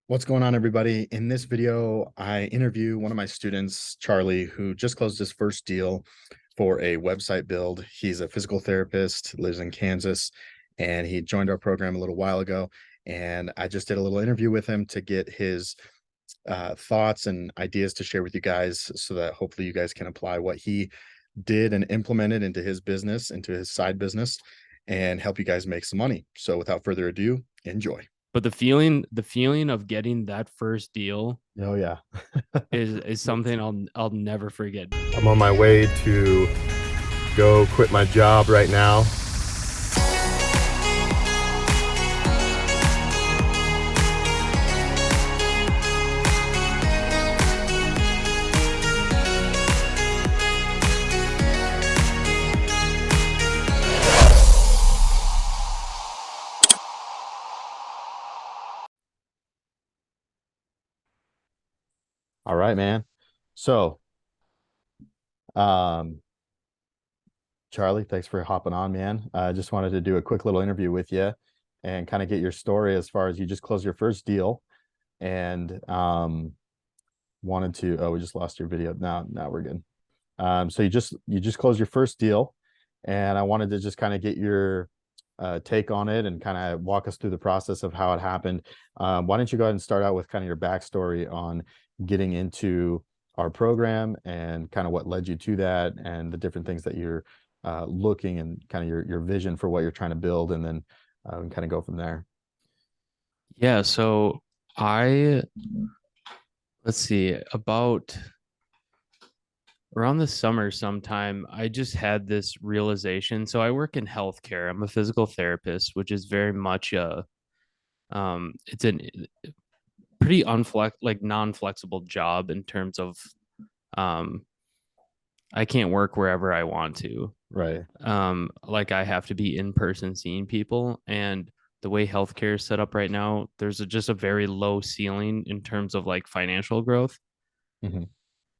What's going on, everybody? In this video, I interview one of my students, Charlie, who just closed his first deal for a website build. He's a physical therapist, lives in Kansas, and he joined our program a little while ago. And I just did a little interview with him to get his thoughts and ideas to share with you guys so that hopefully you guys can apply what he did and implement it into his business, into his side business, and help you guys make some money. So without further ado, enjoy. But the feeling of getting that first deal Oh, yeah. is something I'll never forget. I'm on my way to go quit my job right now. All right, man. So, um, Charlie, thanks for hopping on, man. I just wanted to do a quick little interview with you and kind of get your story as far as you just closed your first deal and wanted to, oh, we just lost your video. Now we're good. So you just closed your first deal, and I wanted to just kind of get your take on it and kind of walk us through the process of how it happened. Why don't you go ahead and start out with kind of your backstory on getting into our program and kind of what led you to that and the different things that you're looking and kind of your vision for what you're trying to build, and then kind of go from there. Yeah, so I let's see, about around the summer sometime, I just had this realization. So I work in healthcare. I'm a physical therapist, which is very much it's a pretty non-flexible job in terms of um I can't work wherever I want to. Right. Like I have to be in person seeing people, and the way healthcare is set up right now, there's just a very low ceiling in terms of like financial growth. Hmm.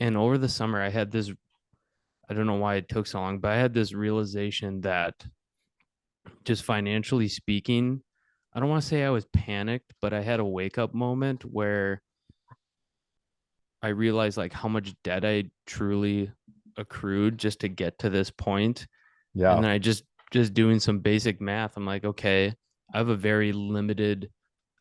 And over the summer, I had this, I don't know why it took so long, but I had this realization that just financially speaking, I don't want to say I was panicked, but I had a wake up moment where I realized like how much debt I truly accrued just to get to this point. And Yeah. then I just doing some basic math, I'm like, okay, I have a very limited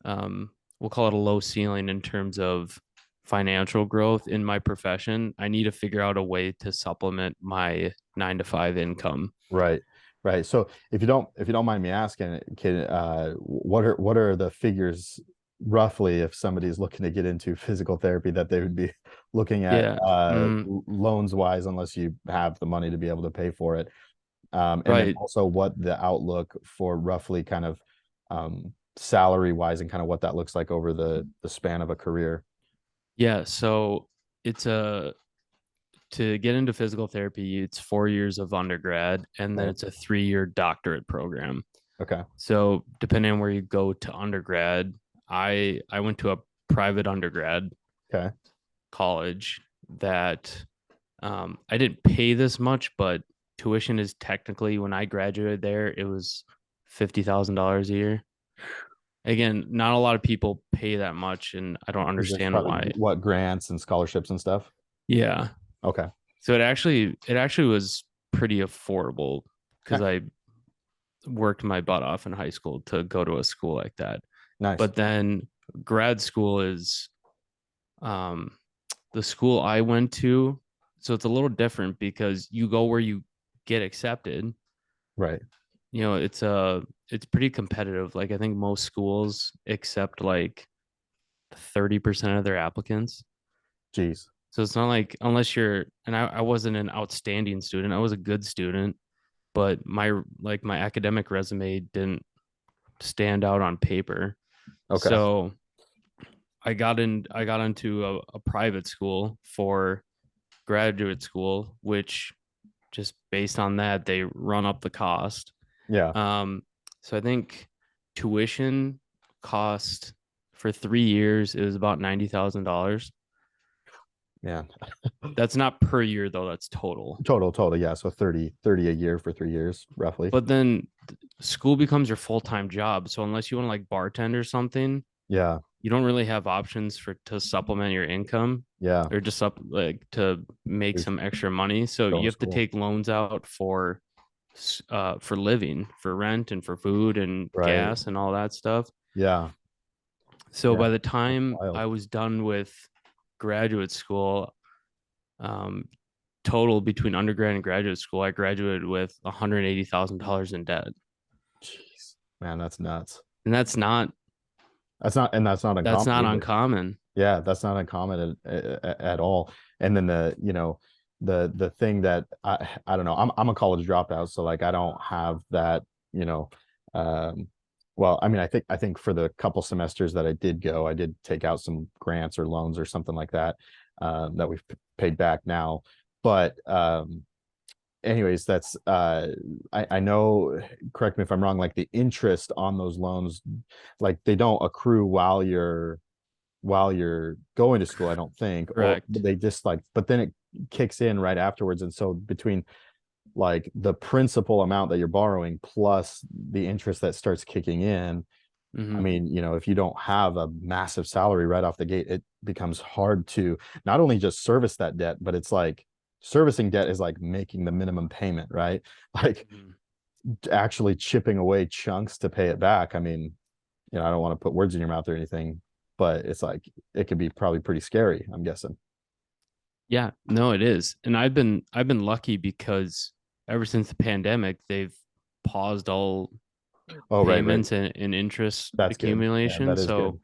we'll call it a low ceiling in terms of financial growth in my profession. I need to figure out a way to supplement my 9 to 5 income. Right. Right. So if you don't mind me asking, can what are the figures roughly if somebody's looking to get into physical therapy that they would be looking at Yeah. loans wise, unless you have the money to be able to pay for it. And then Right. also what the outlook for roughly kind of salary wise and kind of what that looks like over the span of a career. Yeah. So it's a to get into physical therapy, it's 4 years of undergrad and then Right. it's a 3 year doctorate program. Okay. So depending on where you go to undergrad, I went to a private undergrad Okay. college that I didn't pay this much, but tuition is technically when I graduated there, it was $50,000 a year. Again, not a lot of people pay that much, and I don't Is this understand probably why. what grants and scholarships and stuff? Yeah. Okay. So it actually was pretty affordable because Okay. I worked my butt off in high school to go to a school like that. Nice. But then grad school is um the school I went to, so it's a little different because you go where you get accepted. Right. It's pretty competitive. Like I think most schools accept like 30% of their applicants. Jeez. So it's not like unless you're and I wasn't an outstanding student. I was a good student, but my academic resume didn't stand out on paper. Okay. So I got into a private school for graduate school, which just based on that, they run up the cost. Yeah. Um, so I think tuition cost for 3 years it was about $90,000. Yeah. That's not per year though, that's total. Total. Yeah. So 30 a year for 3 years, roughly. But then school becomes your full-time job. So unless you want to like bartend or something, Yeah. you don't really have options to supplement your income Yeah. or just like to make Just some extra money. So going you to have to school. take loans out for living, for rent and for food and Right. gas and all that stuff. Yeah. So Yeah. by the That's time wild. I was done with graduate school, total between undergrad and graduate school, I graduated with $180,000 in debt. Jeez, man, that's nuts. And That's not that's uncommon not either. uncommon. Yeah, that's not uncommon at all. And then the thing that I don't know, I'm a college dropout, so like I don't have that, you know, um, well, I mean, I think for the couple semesters that I did go, I did take out some grants or loans or something like that, that we've paid back now. But anyways, that's I know, correct me if I'm wrong, like the interest on those loans, like they don't accrue while you're going to school, I don't think, or Correct. they just like, but then it kicks in right afterwards. And so between like the principal amount that you're borrowing plus the interest that starts kicking in, I Hmm. mean, if you don't have a massive salary right off the gate, it becomes hard to not only just service that debt, but it's like servicing debt is like making the minimum payment, right? Like actually chipping away chunks to pay it back. I mean, I don't want to put words in your mouth or anything, but it's like it could be probably pretty scary, I'm guessing. Yeah, no, it is. And I've been lucky because ever since the pandemic, they've paused all Oh, right. payments and interest That's good. Yeah, accumulation. that is So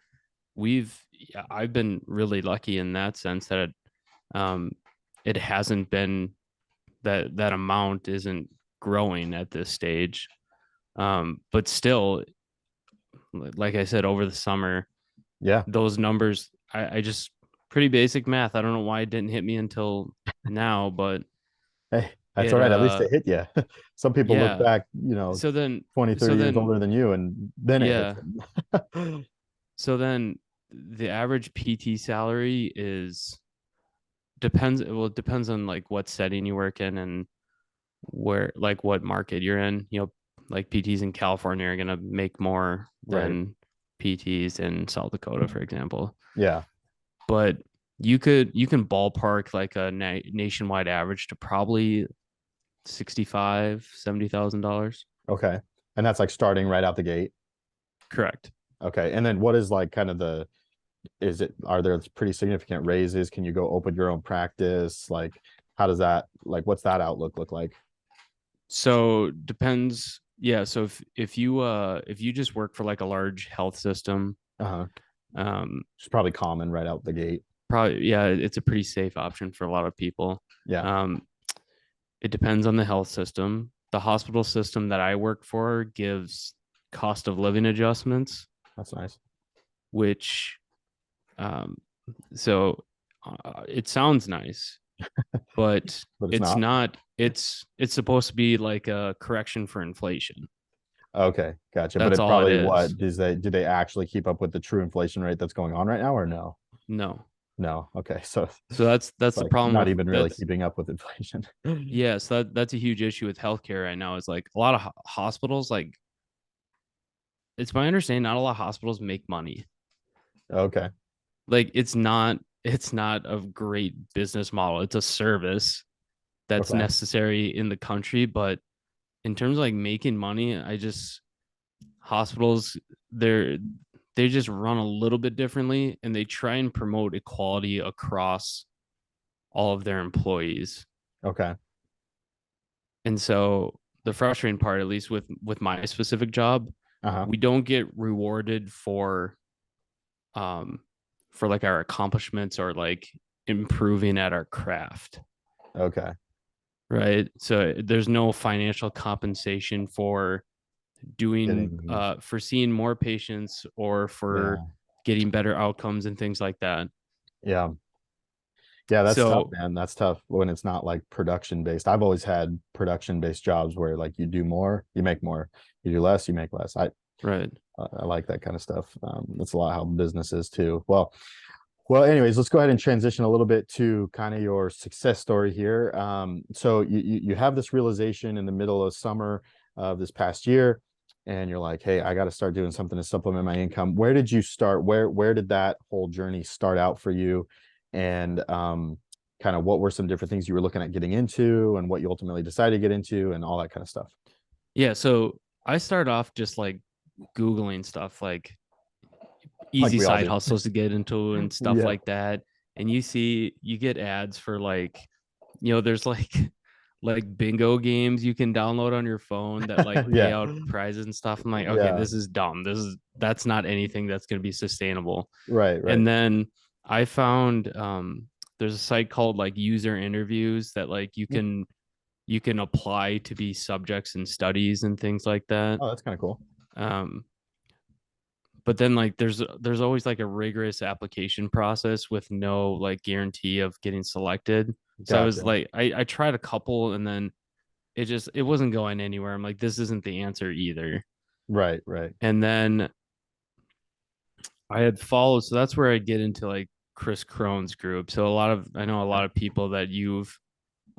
good. I've been really lucky in that sense that um it hasn't been that amount isn't growing at this stage. But still, like I said, over the summer, Yeah. those numbers, I just pretty basic math. I don't know why it didn't hit me until now, but Hey, that's it all right. At least it hit you. Some people look yeah. back, So then 20, so 30 years then older than you, and then it hits yeah. them. So then the average PT salary it depends on like what setting you work in and where like what market you're in. Like PTs in California are gonna make more Right. than PTs in South Dakota, for example. Yeah. But you can ballpark like a nationwide average to probably 65, $70,000. Okay. And that's like starting right out the gate. Correct. Okay. And then what is like kind of are there pretty significant raises? Can you go open your own practice? Like, how does that, like, what's that outlook look like? So depends. Yeah. So if you just work for like a large health system, Uh-huh. um, It's probably common right out the gate. probably yeah, it's a pretty safe option for a lot of people. Yeah. Um, it depends on the health system. The hospital system that I work for gives cost of living adjustments, That's nice. which um, so it sounds nice, but But it's it's not. not. It's supposed to be like a correction for inflation. Okay, gotcha. But That's it all it probably is. do they actually keep up with the true inflation rate that's going on right now or no? No. No. Okay. So So that's it's the like problem not with even really that's keeping up with inflation. yes, that's a huge issue with healthcare right now. Is like a lot of hospitals, like it's my understanding, not a lot of hospitals make money. Okay. Like it's not a great business model. It's a service that's Okay. necessary in the country, but in terms of like making money, hospitals they're they just run a little bit differently and they try and promote equality across all of their employees. Okay. And so the frustrating part, at least with my specific job, Uh-huh. we don't get rewarded um for like our accomplishments or like improving at our craft, Okay. right? So there's no financial compensation for doing Getting for seeing more patients or for yeah. getting better outcomes and things like that. Yeah. Yeah, that's tough, So man. That's tough when it's not like production based. I've always had production based jobs where like you do more, you make more. You do less, you make less. right. I like that kind of stuff. That's a lot how business is too. Well, anyways, let's go ahead and transition a little bit to kind of your success story here. So you have this realization in the middle of summer of this past year, and you're like, hey, I got to start doing something to supplement my income. Where did you start? Where did that whole journey start out for you? And kind of what were some different things you were looking at getting into, and what you ultimately decided to get into, and all that kind of stuff? Yeah, so I started off just like Googling stuff like Like easy we all side do. hustles to get into and stuff Yeah. like that. And you get ads for like, there's like bingo games you can download on your phone that like pay Yeah. out prizes and stuff. I'm like, okay, Yeah. this is dumb. That's not anything that's going to be sustainable. Right. Right. And then I found there's a site called like user interviews that like you can apply to be subjects in studies and things like that. Oh, that's kind of cool. Um, but then like there's always like a rigorous application process with no like guarantee of getting selected. So I was Gotcha. like, I tried a couple and then it wasn't going anywhere. I'm like, this isn't the answer either. Right. Right. And then I had followed, so that's where I get into like Chris Crohn's group. So I know a lot of people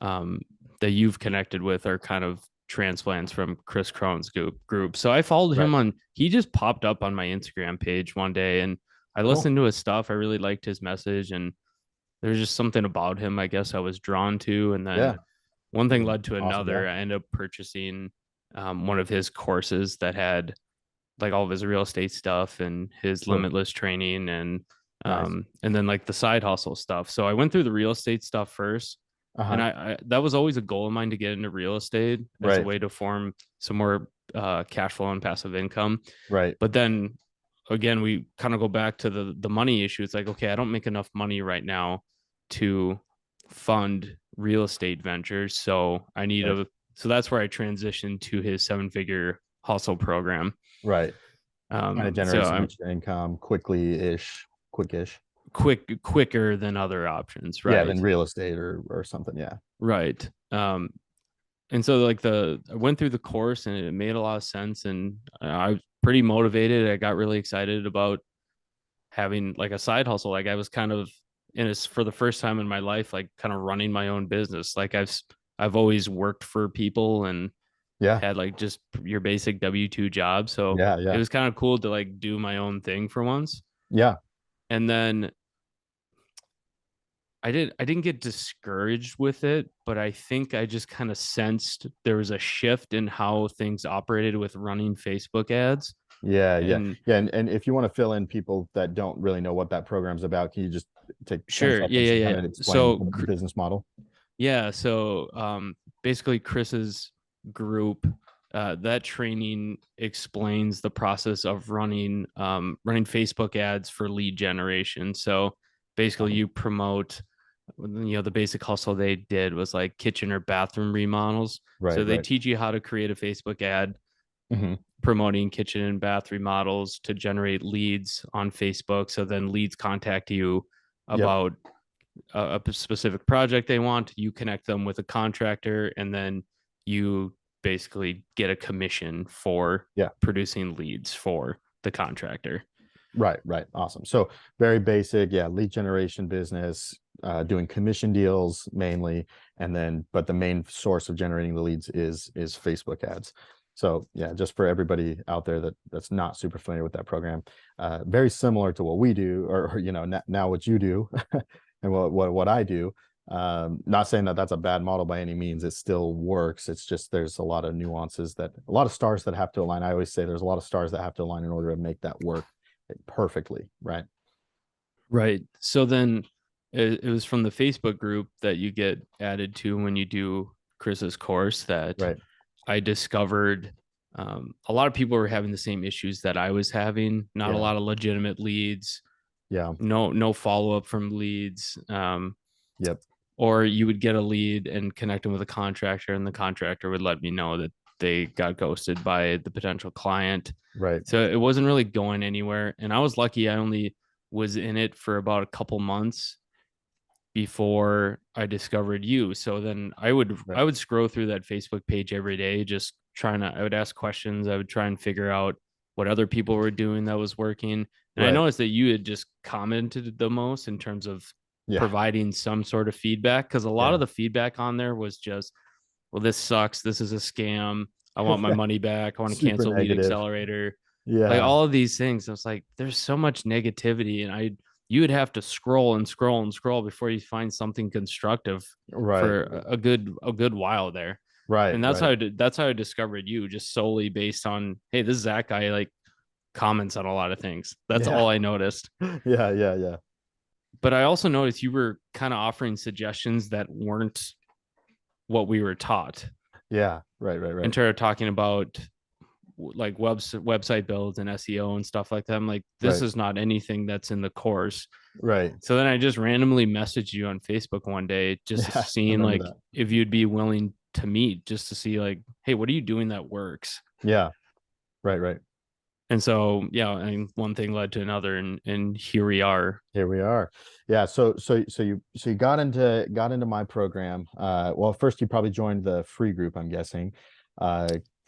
um that you've connected with are kind of transplants from Chris Crohn's group. So I followed him Right. on, he just popped up on my Instagram page one day and I Cool. listened to his stuff. I really liked his message and there's just something about him I guess I was drawn to. And then Yeah. one thing led to Awesome another. guy. I ended up purchasing one of his courses that had like all of his real estate stuff and his Cool. limitless training Nice. and then like the side hustle stuff. So I went through the real estate stuff first. And Uh-huh. I that was always a goal of mine to get into real estate as a Right. way to form some more cash flow and passive income. Right. But then again, we kind of go back to the money issue. It's like, okay, I don't make enough money right now to fund real estate ventures. So I need Right. so that's where I transitioned to his 7-figure hustle program. Right. Kind of generate So some I'm extra income quickish. quicker than other options, Yeah, right? than real estate or something. Yeah. Right. And so like I went through the course and it made a lot of sense and I was pretty motivated. I got really excited about having like a side hustle. Like I was kind of for the first time in my life, like kind of running my own business. Like I've always worked for people and Yeah. had like just your basic W-2 job. So Yeah. it Yeah. was kind of cool to like do my own thing for once. Yeah. And then I didn't get discouraged with it, but I think I just kind of sensed there was a shift in how things operated with running Facebook ads. Yeah. Yeah. And Yeah. And if you want to fill in people that don't really know what that program's about, can you just take 10 sure, seconds and kind of explain So the business model? yeah, so basically Chris's group, that training explains the process of running Facebook ads for lead generation. So basically you promote, the basic hustle they did was like kitchen or bathroom remodels. Right. So they Right. teach you how to create a Facebook ad Hmm. promoting kitchen and bath remodels to generate leads on Facebook. So then leads contact you Yep. about a specific project they want. You connect them with a contractor, and then you basically get a commission for producing leads for the contractor. Right. Right. Awesome. So very basic. Yeah. Lead generation business, doing commission deals mainly. And then, but the main source of generating the leads is Facebook ads. So yeah, just for everybody out there that's not super familiar with that program, very similar to what we do, or now what you do, and what I do. Not saying that that's a bad model by any means. It still works. It's just there's a lot of nuances a lot of stars that have to align. I always say there's a lot of stars that have to align in order to make that work perfectly, right? Right. So then it was from the Facebook group that you get added to when you do Chris's course that Right. I discovered a lot of people were having the same issues that I was having. Not a Yeah. lot of legitimate leads. Yeah. No follow up from leads. Yep. Or you would get a lead and connect them with a contractor, and the contractor would let me know that they got ghosted by the potential client. Right. So it wasn't really going anywhere. And I was lucky. I only was in it for about a couple months before I discovered you. So then I would scroll through that Facebook page every day, just I would ask questions. I would try and figure out what other people were doing that was working. And I noticed that you had just commented the most in terms of providing some sort of feedback. Cause a lot of the feedback on there was just, well, this sucks. This is a scam. I want my money back. I want to Super cancel Lead negative. Accelerator. Yeah. Like all of these things. I was like, there's so much negativity, and you would have to scroll and scroll and scroll before you find something constructive Right. for a good while there. Right. And that's right. that's how I discovered you, just solely based on, hey, this Zach guy like comments on a lot of things. That's Yeah. all I noticed. Yeah. But I also noticed you were kind of offering suggestions that weren't what we were taught. Yeah. Right. In terms of talking about like website builds and SEO and stuff like that. I'm like, this Right. is not anything that's in the course. Right. So then I just randomly messaged you on Facebook one day, just Yeah, I seeing remember like that. if you'd be willing to meet, just to see like, hey, what are you doing that works? Yeah. Right. And so, yeah, I mean, one thing led to another, and here we are. Here we are. Yeah. So you got into my program. Well, first you probably joined the free group, I'm guessing.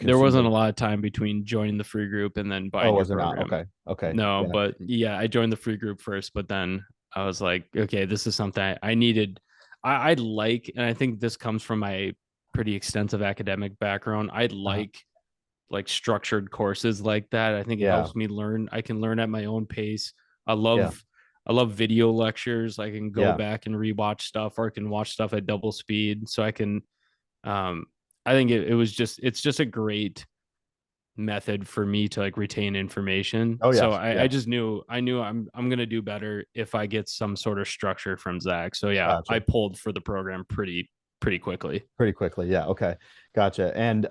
There wasn't Consumer- a lot of time between joining the free group and then buying Oh, your was it not? program. Okay. No, Yeah. but yeah, I joined the free group first, but then I was like, okay, this is something I needed. I like, and I think this comes from my pretty extensive academic background. I like structured courses like that. I think it Yeah. helps me learn. I can learn at my own pace. I Yeah. love video lectures. I can go Yeah. back and rewatch stuff, or I can watch stuff at double speed. So I can, I think it's just a great method for me to like retain information. Oh, So yes. I just knew I'm gonna do better if I get some sort of structure from Zach. So yeah, Gotcha. I pulled for the program pretty quickly. Pretty quickly. Yeah. Okay. Gotcha. And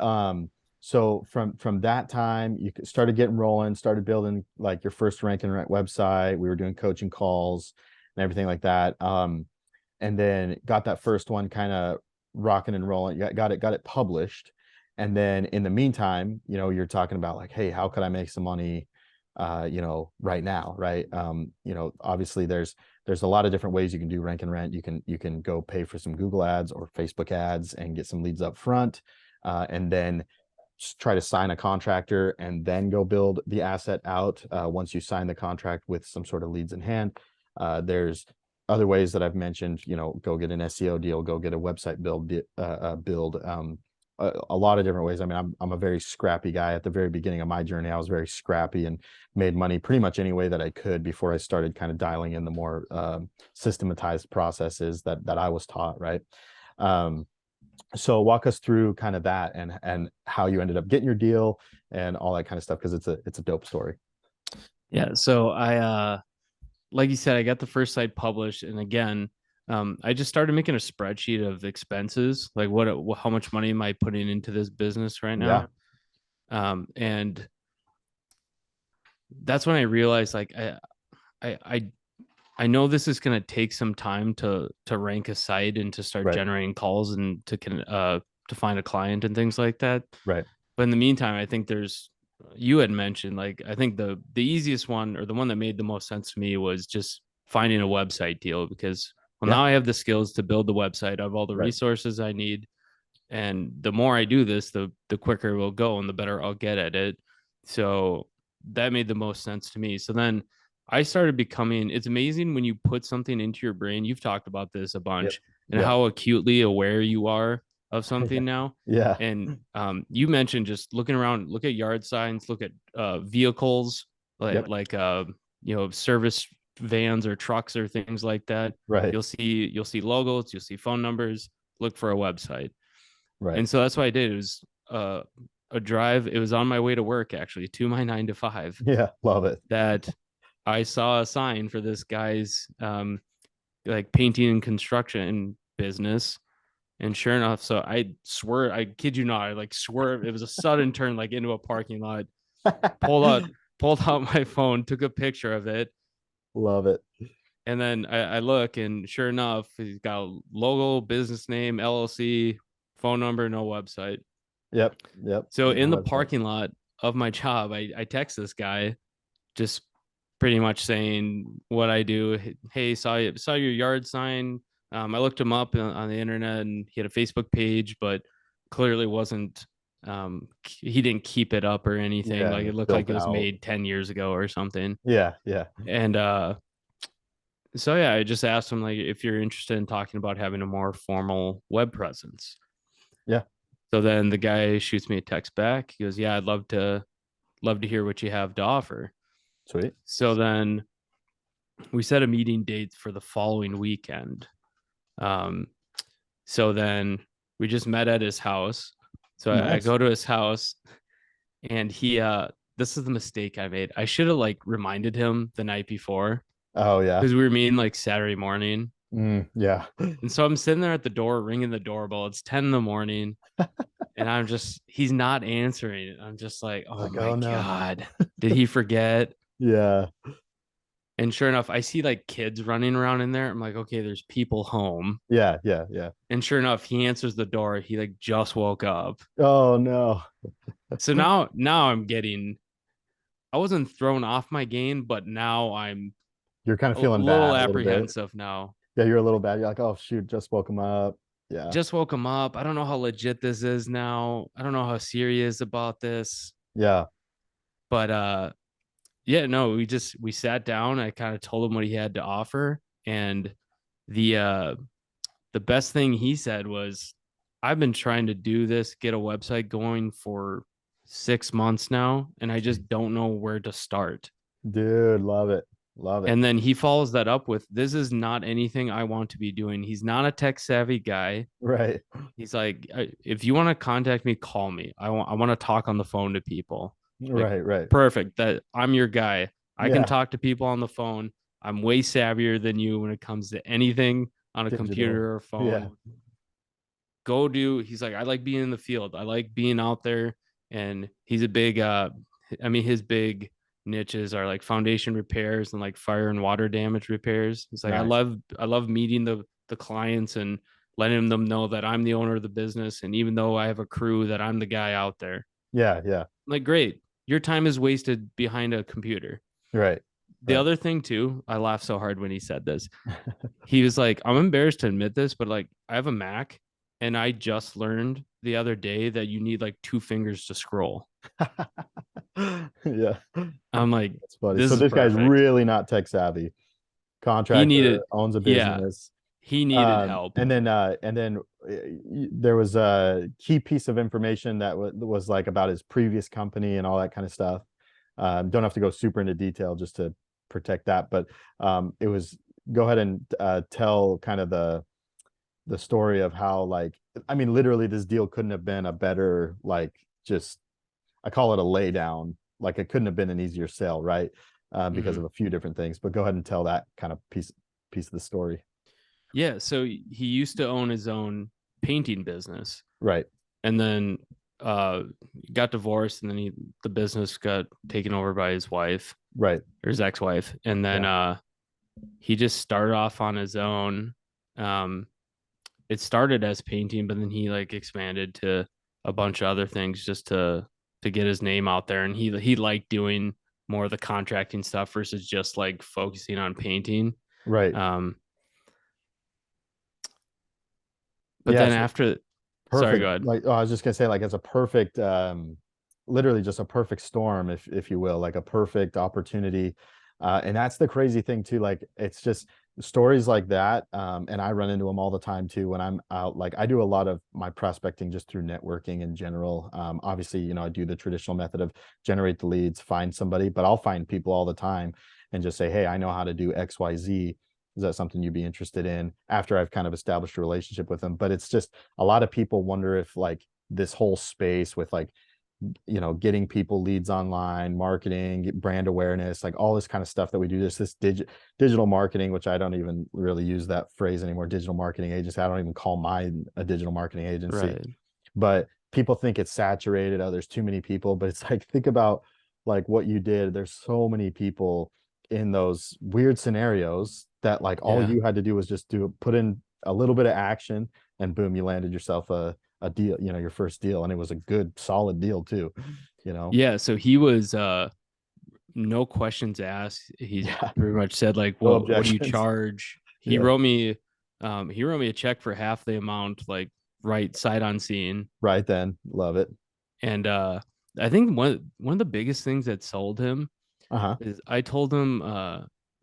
so from that time, you started getting rolling, started building like your first rank and rent website. We were doing coaching calls and everything like that. And then got that first one kind of rocking and rolling. Got it published. And then in the meantime, you're talking about like, hey, how could I make some money right now, right? Obviously there's a lot of different ways you can do rank and rent. You can go pay for some Google ads or Facebook ads and get some leads up front, and then just try to sign a contractor and then go build the asset out once you sign the contract with some sort of leads in hand. There's other ways that I've mentioned, go get an SEO deal, go get a website build, a lot of different ways. I mean, I'm a very scrappy guy. At the very beginning of my journey, I was very scrappy and made money pretty much any way that I could before I started kind of dialing in the more systematized processes that I was taught, right? So walk us through kind of that and how you ended up getting your deal and all that kind of stuff, because it's a dope story. Yeah. So I like you said, I got the first site published, and again, I just started making a spreadsheet of expenses, like how much money am I putting into this business right now? And that's when I realized, like, I know this is going to take some time to rank a site and to start generating calls and to find a client and things like that. Right. But in the meantime, I think you had mentioned, like, I think the easiest one, or the one that made the most sense to me, was just finding a website deal, because now I have the skills to build the website. I have all the resources I need. And the more I do this, the quicker it will go and the better I'll get at it. So that made the most sense to me. So then I started it's amazing when you put something into your brain. You've talked about this a bunch, and how acutely aware you are of something now. Yeah. And you mentioned just looking around, look at yard signs, look at vehicles, like service vans or trucks or things like that. Right. You'll see logos, you'll see phone numbers, look for a website. Right. And so that's what I did. It was a drive. It was on my way to work, actually, to my 9 to 5. Yeah. Love it. That I saw a sign for this guy's like painting and construction business. And sure enough, so I kid you not, I like swerved. It was a sudden turn, like into a parking lot, pulled out my phone, took a picture of it. Love it. And then I look, and sure enough, he's got a logo, business name, LLC, phone number, no website. Yep. So in the parking lot of my job, I text this guy, just pretty much saying what I do. Hey, saw your yard sign. I looked him up on the internet, and he had a Facebook page, but clearly wasn't. He didn't keep it up or anything. Like it looked like it was made 10 years ago or something. Yeah. And so yeah, I just asked him, like, if you're interested in talking about having a more formal web presence. Yeah. So then the guy shoots me a text back. He goes, "Yeah, I'd love to hear what you have to offer." Sweet. So then we set a meeting date for the following weekend. So then we just met at his house. So I Nice. go to his house, and this is the mistake I made. I should have like reminded him the night before, Oh yeah. because we were meeting like Saturday morning. Yeah. And so I'm sitting there at the door, ringing the doorbell. It's 10 in the morning. And he's not answering. I'm just like, oh Like, my oh no. God, did he forget? Yeah. And sure enough, I see like kids running around in there. I'm like, okay, there's people home. Yeah. Yeah. Yeah. And sure enough, he answers the door. He like just woke up. Oh no. So now I wasn't thrown off my game, but now I'm You're kind of a feeling little bad a little bit. apprehensive now. Yeah, you're a little bad. You're like, oh shoot, just woke him up. Yeah. Just woke him up. I don't know how legit this is now. I don't know how serious about this. Yeah. But yeah, no, we sat down. I kind of told him what he had to offer. And the best thing he said was, I've been trying to do this, get a website going for 6 months now, and I just don't know where to start. Dude, love it. Love it. And then he follows that up with, this is not anything I want to be doing. He's not a tech savvy guy. Right. He's like, if you want to contact me, call me. I want to talk on the phone to people. Right. Right. Perfect. That I'm your guy. I Yeah. can talk to people on the phone. I'm way savvier than you when it comes to anything on a Digital. computer or phone. Yeah. He's like, I like being in the field. I like being out there. And he's a big, his big niches are like foundation repairs and like fire and water damage repairs. It's like, Nice. I love meeting the clients and letting them know that I'm the owner of the business. And even though I have a crew, that I'm the guy out there. Yeah. Yeah. I'm like, great. Your time is wasted behind a computer. Right. The Right. other thing too, I laughed so hard when he said this. He was like, I'm embarrassed to admit this, but like I have a Mac and I just learned the other day that you need like 2 fingers to scroll. Yeah. I'm like, That's funny. this So is this guy's perfect. really not tech savvy. Contractor, needed- owns a yeah. business. He needed help. And then there was a key piece of information that was like about his previous company and all that kind of stuff. Don't have to go super into detail just to protect that, but it was, go ahead and tell kind of the story of how, like, I mean, literally this deal couldn't have been a better, like, just, I call it a lay down. Like it couldn't have been an easier sale, right? Because of a few different things. But go ahead and tell that kind of piece of the story. Yeah. So he used to own his own painting business. Right. And then got divorced, and then the business got taken over by his wife. Right. Or his ex-wife. And then he just started off on his own. It started as painting, but then he like expanded to a bunch of other things just to get his name out there. And he liked doing more of the contracting stuff versus just like focusing on painting. Right. But Yeah, then so after, perfect. sorry, go ahead. Like, oh, I was just gonna say, like, it's a perfect, literally just a perfect storm, if you will, like a perfect opportunity. And that's the crazy thing too. Like, it's just stories like that. And I run into them all the time too when I'm out. Like, I do a lot of my prospecting just through networking in general. Obviously, you know, I do the traditional method of generate the leads, find somebody, but I'll find people all the time and just say, hey, I know how to do XYZ. Is that something you'd be interested in, after I've kind of established a relationship with them? But it's just, a lot of people wonder if, like, this whole space with, like, you know, getting people leads online, marketing, brand awareness, like all this kind of stuff that we do, this digital marketing, which I don't even really use that phrase anymore, digital marketing agency. I don't even call mine a digital marketing agency. Right. But people think it's saturated. Oh, there's too many people. But it's like, think about like what you did. There's so many people in those weird scenarios that, like, all Yeah. you had to do was just put in a little bit of action, and boom, you landed yourself a deal, you know, your first deal. And it was a good, solid deal too, you know? Yeah. So he was no questions asked. He pretty much said, like, No what do you objections. charge? He Yeah. wrote me a check for half the amount, like right sight on scene. Right then. Love it. And I think one of the biggest things that sold him is, I told him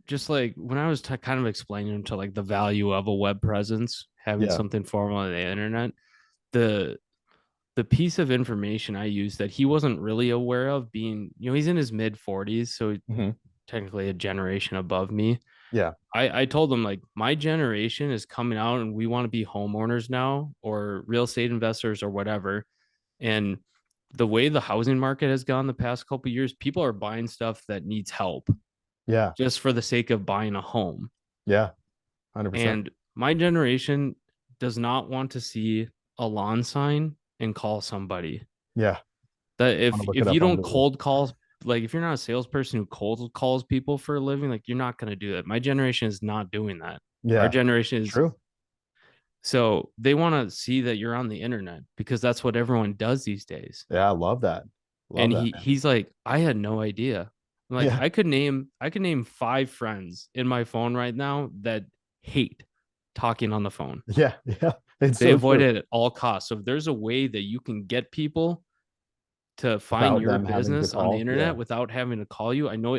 just like when I was kind of explaining to like the value of a web presence, having Yeah. something formal on the internet, the the piece of information I used that he wasn't really aware of, being, he's in his mid 40s, so Mhm. technically a generation above me. Yeah. I told him, like, my generation is coming out and we want to be homeowners now, or real estate investors or whatever. And the way the housing market has gone the past couple of years, people are buying stuff that needs help Yeah. just for the sake of buying a home. Yeah. 100%. And my generation does not want to see a lawn sign and call somebody. Yeah. That I'm gonna look it if you up on don't Google. cold call, like, if you're not a salesperson who cold calls people for a living, like, you're not going to do that. My generation is not doing that. Our Yeah. generation is. True. So they want to see that you're on the internet because that's what everyone does these days. Yeah. I love that. Love And that, man. he's like, I had no idea. I'm like, Yeah. I could name 5 friends in my phone right now that hate talking on the phone. Yeah. Yeah. It's They so avoid true. it at all costs. So if there's a way that you can get people to find Without your them having to business on the call. internet Yeah. without having to call you, I know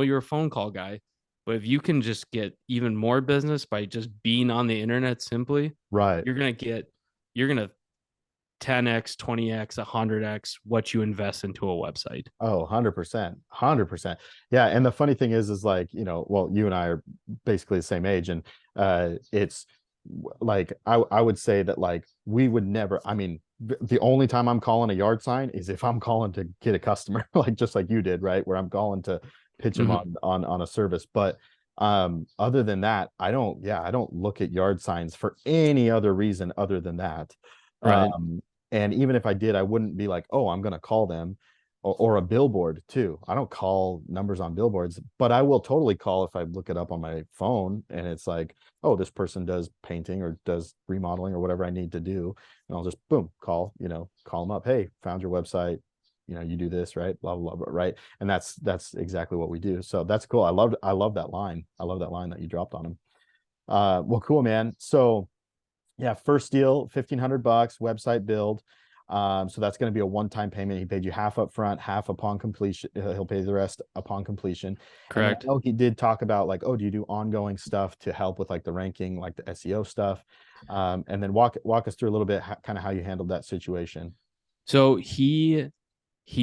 you're a phone call guy, but if you can just get even more business by just being on the internet simply, Right. you're gonna 10x, 20x, 100x what you invest into a website. Oh, 100%. 100%. Yeah. And the funny thing is like, well, you and I are basically the same age. And it's like, I would say that like we would never, I mean, the only time I'm calling a yard sign is if I'm calling to get a customer, like just like you did, right? Where I'm calling to pitch them Mhm. on a service. But other than that, I don't look at yard signs for any other reason other than that. Right. And even if I did, I wouldn't be like, oh, I'm going to call them, or a billboard too. I don't call numbers on billboards, but I will totally call if I look it up on my phone and it's like, oh, this person does painting or does remodeling or whatever I need to do. And I'll just boom, call them up. Hey, found your website. You do this, right? Blah, blah, blah, right. And that's exactly what we do. So that's cool. I love that line. I love that line that you dropped on him. Well, cool, man. So yeah, first deal, $1,500, website build. So that's going to be a one-time payment. He paid you half up front, half upon completion. He'll pay the rest upon completion. Correct. And I know he did talk about like, oh, do you do ongoing stuff to help with like the ranking, like the SEO stuff? And then walk us through a little bit kind of how you handled that situation. So he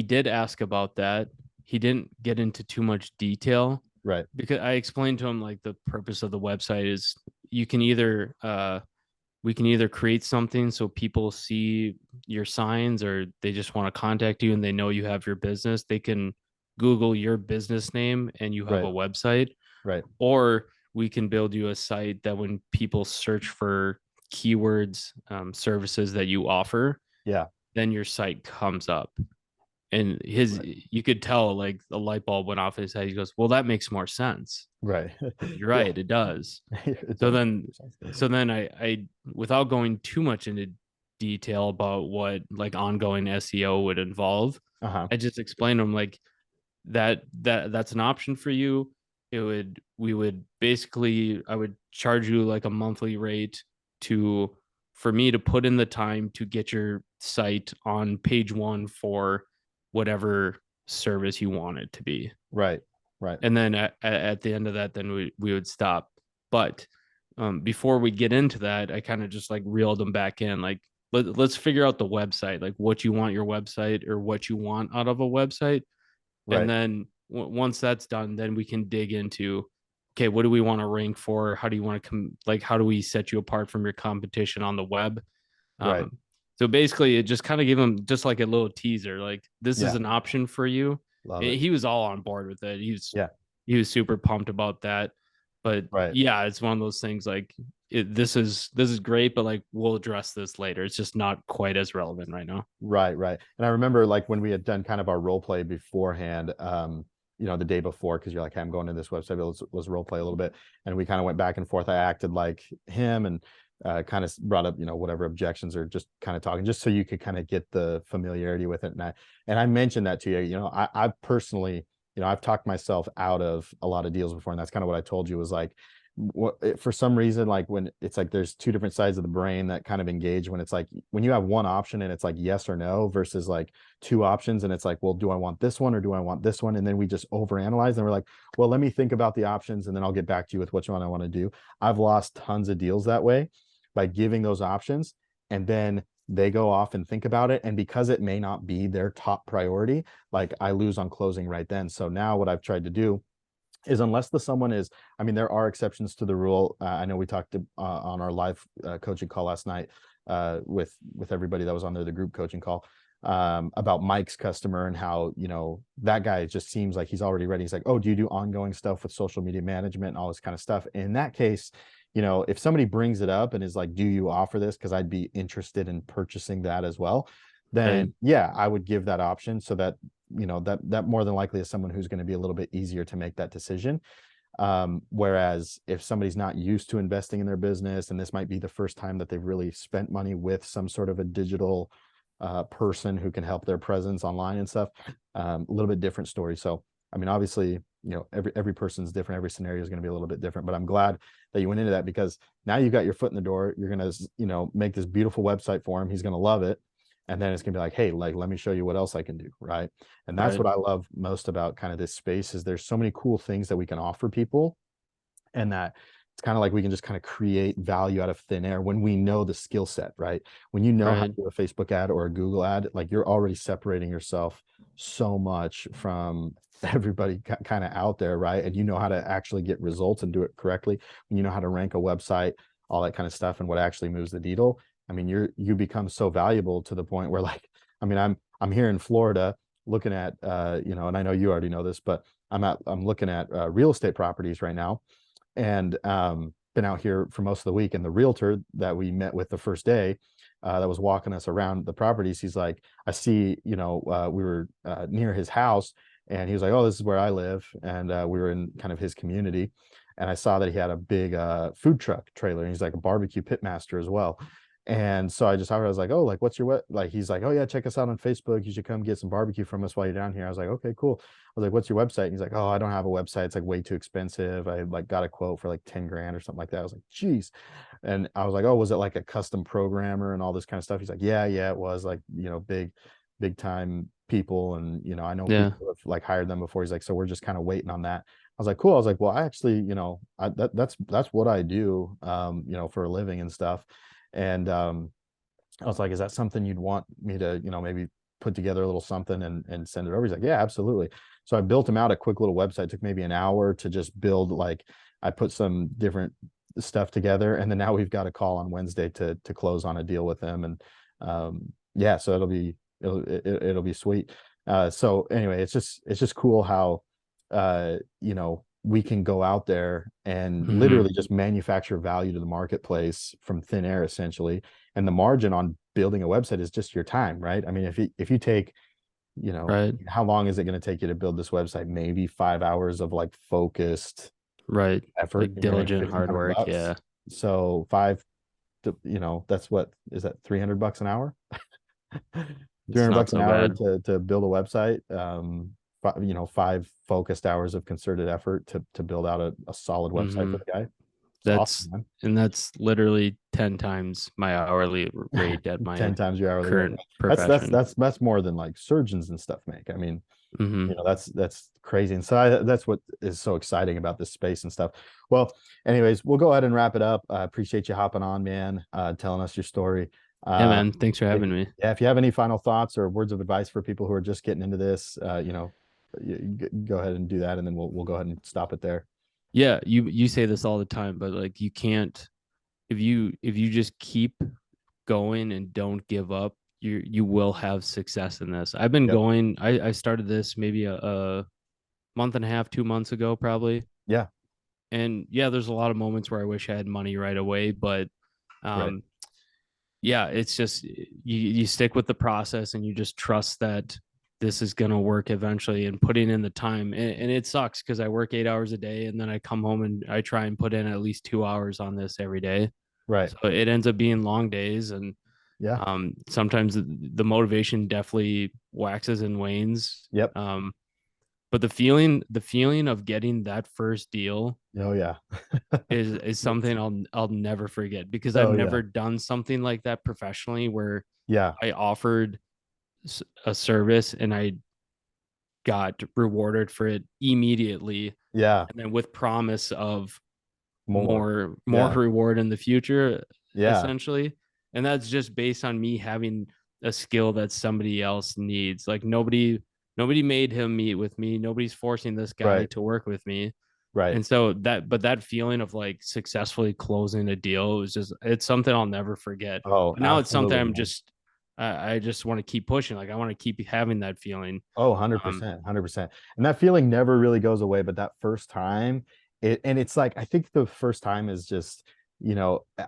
did ask about that. He didn't get into too much detail, Right. because I explained to him, like, the purpose of the website is you can either we can either create something so people see your signs, or they just want to contact you and they know you have your business. They can Google your business name and you have Right. a website. Right. Or we can build you a site that when people search for keywords, services that you offer, Yeah. then your site comes up. And you could tell, like, the light bulb went off in his head. He goes, well, that makes more sense. Right. You're right. It does. So then I, without going too much into detail about what like ongoing SEO would involve, Uh-huh. I just explained to him, like, that's an option for you. We would basically, I would charge you like a monthly rate for me to put in the time to get your site on page 1 for whatever service you want it to be. Right. Right. And then at the end of that, then we would stop. But before we get into that, I kind of just like reeled them back in. Like, let's figure out the website, like what you want your website, or what you want out of a website. Right. And then once that's done, then we can dig into, okay, what do we want to rank for? How do you want to how do we set you apart from your competition on the web? Right. So basically, it just kind of gave him just like a little teaser, like, this is Yeah. an option for you. Love it. He was all on board with it. Yeah. He was super pumped about that. But Right. yeah, it's one of those things, like, this is great, but like, we'll address this later. It's just not quite as relevant right now. Right. Right. And I remember like when we had done kind of our role play beforehand, the day before, because you're like, hey, I'm going to this website, let's role play a little bit. And we kind of went back and forth. I acted like him and kind of brought up, whatever objections, or just kind of talking, just so you could kind of get the familiarity with it. And I mentioned that to you. I personally, I've talked myself out of a lot of deals before, and that's kind of what I told you was like, for some reason, like when it's like there's two different sides of the brain that kind of engage when it's like when you have one option and it's like yes or no versus like two options and it's like, well, do I want this one or do I want this one? And then we just overanalyze and we're like, well, let me think about the options and then I'll get back to you with which one I want to do. I've lost tons of deals that way by giving those options and then they go off and think about it. And because it may not be their top priority, like I lose on closing right then. So now what I've tried to do is, unless the someone is, I mean, there are exceptions to the rule. I know we talked on our live coaching call last night with everybody that was on there, the group coaching call, about Mike's customer and how, you know, that guy just seems like he's already ready. He's like, oh, do you do ongoing stuff with social media management and all this kind of stuff? In that case, you know, if somebody brings it up and is like, do you offer this? Because I'd be interested in purchasing that as well. Then yeah, I would give that option, so that, you know, that more than likely is someone who's going to be a little bit easier to make that decision. Whereas if somebody's not used to investing in their business, and this might be the first time that they've really spent money with some sort of a digital person who can help their presence online and stuff, a little bit different story. So I mean, obviously, you know, every person's different, every scenario is going to be a little bit different, but I'm glad that you went into that, because now you got your foot in the door. You're going to, you know, make this beautiful website for him. He's going to love it. And then it's gonna be like, hey, like, let me show you what else I can do, right? And that's what I love most about kind of this space, is there's so many cool things that we can offer people, and that it's kind of like we can just kind of create value out of thin air when we know the skill set, right? When you know how to do a Facebook ad or a Google ad, like, you're already separating yourself so much from everybody kind of out there, right? And you know how to actually get results and do it correctly. When you know how to rank a website, all that kind of stuff, and what actually moves the needle. I mean, you become so valuable to the point where, like, I mean, I'm here in Florida looking at, you know, and I know you already know this, but I'm looking at real estate properties right now, and been out here for most of the week. And the realtor that we met with the first day, that was walking us around the properties, he's like, I see, you know, we were near his house, and he was like, oh, this is where I live, and we were in kind of his community, and I saw that he had a big food truck trailer, and he's like a barbecue pit master as well. And so I was like, oh, like, what's your like, he's like, oh yeah, check us out on Facebook. You should come get some barbecue from us while you're down here. I was like, okay, cool. I was like, what's your website? And he's like, oh, I don't have a website. It's like way too expensive. I like got a quote for like 10 grand or something like that. I was like, geez. And I was like, oh, was it like a custom programmer and all this kind of stuff? He's like, yeah, it was, like, you know, big time people. And, you know, I know people have like hired them before. He's like, so we're just kind of waiting on that. I was like, cool. I was like, well, I actually, you know, that's what I do, you know, for a living and stuff. And I was like, is that something you'd want me to, you know, maybe put together a little something and send it over? He's like, yeah, absolutely. So I built him out a quick little website. It took maybe an hour to just build. Like, I put some different stuff together, and then now we've got a call on Wednesday to close on a deal with him. And yeah, so it'll be sweet. So anyway, it's just cool how you know, we can go out there and literally just manufacture value to the marketplace from thin air, essentially. And the margin on building a website is just your time, right? I mean, if you take, you know, how long is it going to take you to build this website? Maybe 5 hours of like focused effort, like diligent hard work. $1,500. Yeah. So you know, that's what is that, $300 an hour? $300 an hour to build a website. You know, 5 focused hours of concerted effort to build out a solid website for the guy. That's awesome, and that's literally 10 times my hourly rate at my 10 times your hourly current rate. profession. That's more than like surgeons and stuff make. I mean, you know, that's crazy. And so that's what is so exciting about this space and stuff. Well, anyways, we'll go ahead and wrap it up. I appreciate you hopping on, man, telling us your story. Yeah, man. Thanks for having me. Yeah, if you have any final thoughts or words of advice for people who are just getting into this, you know, go ahead and do that, and then we'll go ahead and stop it there. Yeah, you say this all the time, but like, you can't, if you just keep going and don't give up, you will have success in this. I've been going, I started this maybe a month and a half, 2 months ago, probably. Yeah. And yeah, there's a lot of moments where I wish I had money right away, but yeah, it's just, you stick with the process, and you just trust that this is going to work eventually, and putting in the time. And it sucks because I work 8 hours a day, and then I come home and I try and put in at least 2 hours on this every day. Right. So it ends up being long days. And sometimes the motivation definitely waxes and wanes. Yep. But the feeling of getting that first deal, is something I'll never forget, because I've never done something like that professionally, where I offered a service and I got rewarded for it immediately. Yeah. And then with promise of more reward in the future, essentially. And that's just based on me having a skill that somebody else needs. Like nobody made him meet with me. Nobody's forcing this guy Right. to work with me. Right. And so that feeling of like successfully closing a deal is just, it's something I'll never forget. Oh, But now it's something absolutely, I'm man. just, I just want to keep pushing. Like I want to keep having that feeling. Oh, Um, 100%, 100%. And that feeling never really goes away, but that first time, and it's like, I think the first time is just,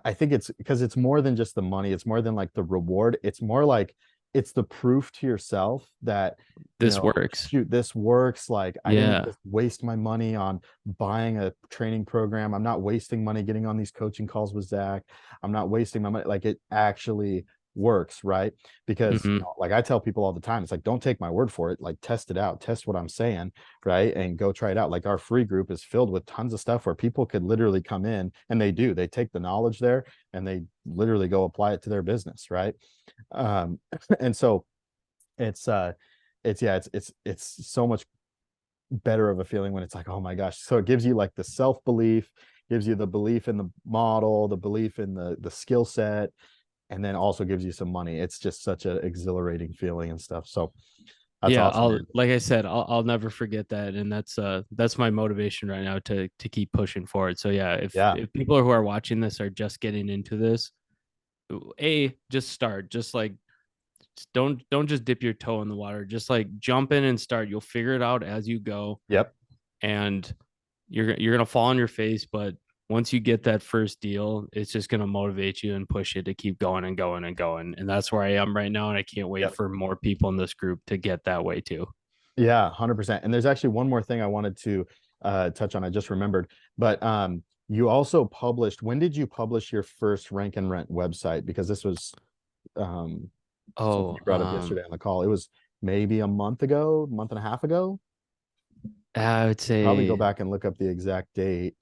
I think it's because it's more than just the money. It's more than like the reward. It's more like it's the proof to yourself that, this works. shoot, this works. Like I didn't Yeah. just waste my money on buying a training program. I'm not wasting money getting on these coaching calls with Zach. I'm not wasting my money. Like it actually works, right? Because Hmm. like I tell people all the time, it's like, don't take my word for it, like test it out, test what I'm saying, right? And go try it out. Like our free group is filled with tons of stuff where people could literally come in, and they take the knowledge there and they literally go apply it to their business, right? And so it's it's so much better of a feeling when it's like, oh my gosh. So it gives you like the self-belief, gives you the belief in the model, the belief in the skill set, and then also gives you some money. It's just such an exhilarating feeling and stuff. So that's Yeah, awesome, I'll man. like I said, I'll never forget that, and that's my motivation right now to keep pushing forward. So yeah, Yeah. if people who are watching this are just getting into this, just start. Just like don't just dip your toe in the water. Just like jump in and start. You'll figure it out as you go, Yep. and you're gonna fall on your face, but once you get that first deal, it's just gonna motivate you and push you to keep going and going and going. And that's where I am right now, and I can't wait Yep. for more people in this group to get that way too. Yeah, 100%. And there's actually one more thing I wanted to touch on. I just remembered, but you also published. When did you publish your first Rank and Rent website? Because this was um something Oh, you brought up yesterday on the call. It was maybe a month ago, month and a half ago. I would Probably go say, back and look up the exact date.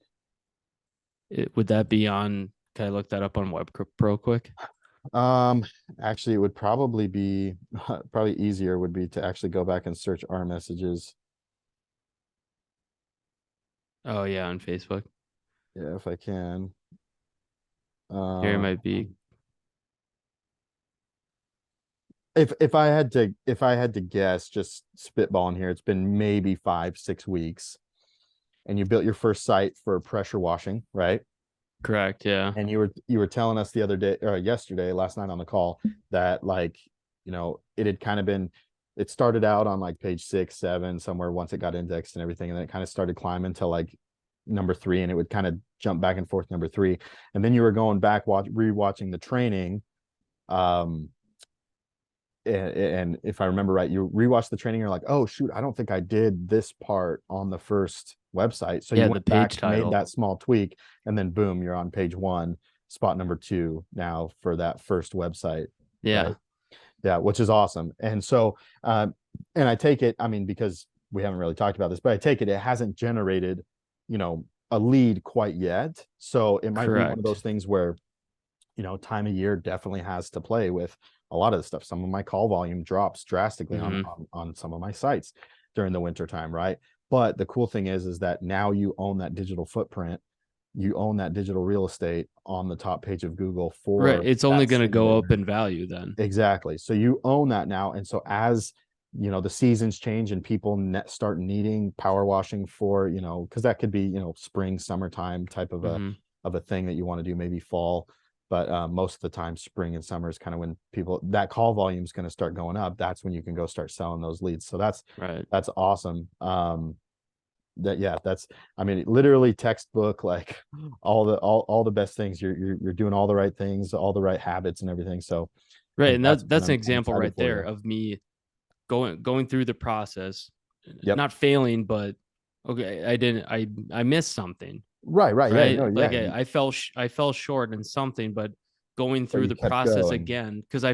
would that be on? Can I look that up on Web Pro quick? Um, Actually, it would probably be probably easier would be to actually go back and search our messages. Oh yeah, on Facebook. Yeah, if I can. Here it Um, might be. if I had to guess, just spitballing here, it's been maybe 5, 6 weeks, and you built your first site for pressure washing, right? Correct. Yeah. And you were telling us the other day or yesterday, last night on the call, that like, it had kind of been, it started out on like page 6, 7, somewhere once it got indexed and everything, and then it kind of started climbing to like number 3, and it would kind of jump back and forth number 3. And then you were going back rewatching the training. Um, and if I remember right, you rewatched the training, you're like, oh shoot, I don't think I did this part on the first website. So you Yeah, the went back, page made title. that small tweak, and then boom, you're on page 1, spot number 2 now for that first website. Yeah. Right. Yeah, which is awesome. And so and I take it, I mean, because we haven't really talked about this, but I take it hasn't generated, a lead quite yet. So it might be one of Correct. those things where, time of year definitely has to play with a lot of the stuff. Some of my call volume drops drastically on, Hmm. on some of my sites during the winter time, right? But the cool thing is that now you own that digital footprint, you own that digital real estate on the top page of Google Right. for It's only that going to single go up area. in value then. Exactly. So you own that now, and so as the seasons change and people start needing power washing for, because that could be, spring, summertime type Hmm. of a thing that you want to do, maybe fall. But most of the time, spring and summer is kind of when that call volume is going to start going up. That's when you can go start selling those leads. So Right. that's awesome. Yeah, that's, I mean, literally textbook, like all the best things. You're doing all the right things, all the right habits and everything. So Right. And congrats, man. that's an I'm example excited right for there you. of me going through the process, Yep. not failing, but okay, I missed something, Right. Right. Yeah. right? No. Like Yeah. I fell short in something, but going But through you the kept process going. again, because I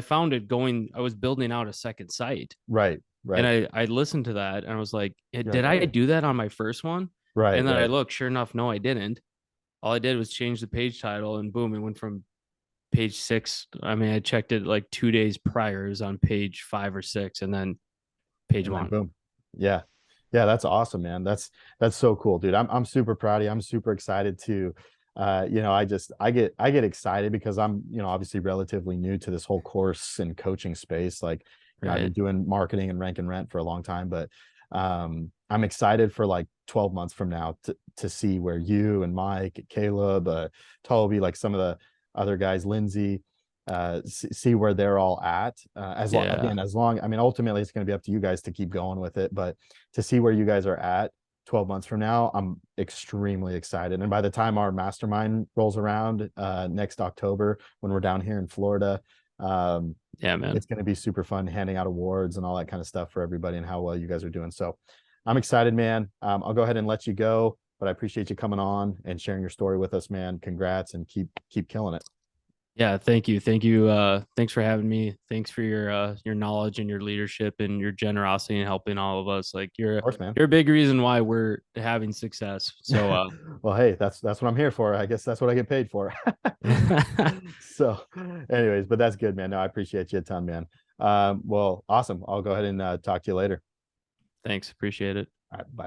was building out a second site, Right. and Right. I listened to that and I was like, You're did like, I oh. do that on my first one? Right. And then I Right. looked, sure enough, no, I didn't. All I did was change the page title, and boom, it went from page 6. I mean, I checked it like 2 days prior. It was on page 5 or 6, and then page And then 1. boom. Yeah. Yeah. That's awesome, man. That's so cool, dude. I'm super proud of you. I'm super excited to you know, I get excited because I'm, you know, obviously relatively new to this whole course and coaching space. Like, you know, I've been Right. doing marketing and rank and rent for a long time, but I'm excited for like 12 months from now to see where you and Mike, Caleb, Toby, like some of the other guys, Lindsay, see where they're all at. Yeah. As long, I mean, ultimately it's going to be up to you guys to keep going with it, but to see where you guys are at 12 months from now, I'm extremely excited. And by the time our mastermind rolls around next October, when we're down here in Florida, Yeah, man. it's going to be super fun handing out awards and all that kind of stuff for everybody and how well you guys are doing. So I'm excited, man. I'll go ahead and let you go, but I appreciate you coming on and sharing your story with us, man. Congrats and keep killing it. Yeah, thank you. Thank you. Thanks for having me. Thanks for your knowledge and your leadership and your generosity and helping all of us. Like Of course, man. you're a big reason why we're having success. So Well, hey, that's what I'm here for. I guess that's what I get paid for. So anyways, but that's good, man. No, I appreciate you a ton, man. Well, awesome. I'll go ahead and talk to you later. thanks. Appreciate it. All right, bye.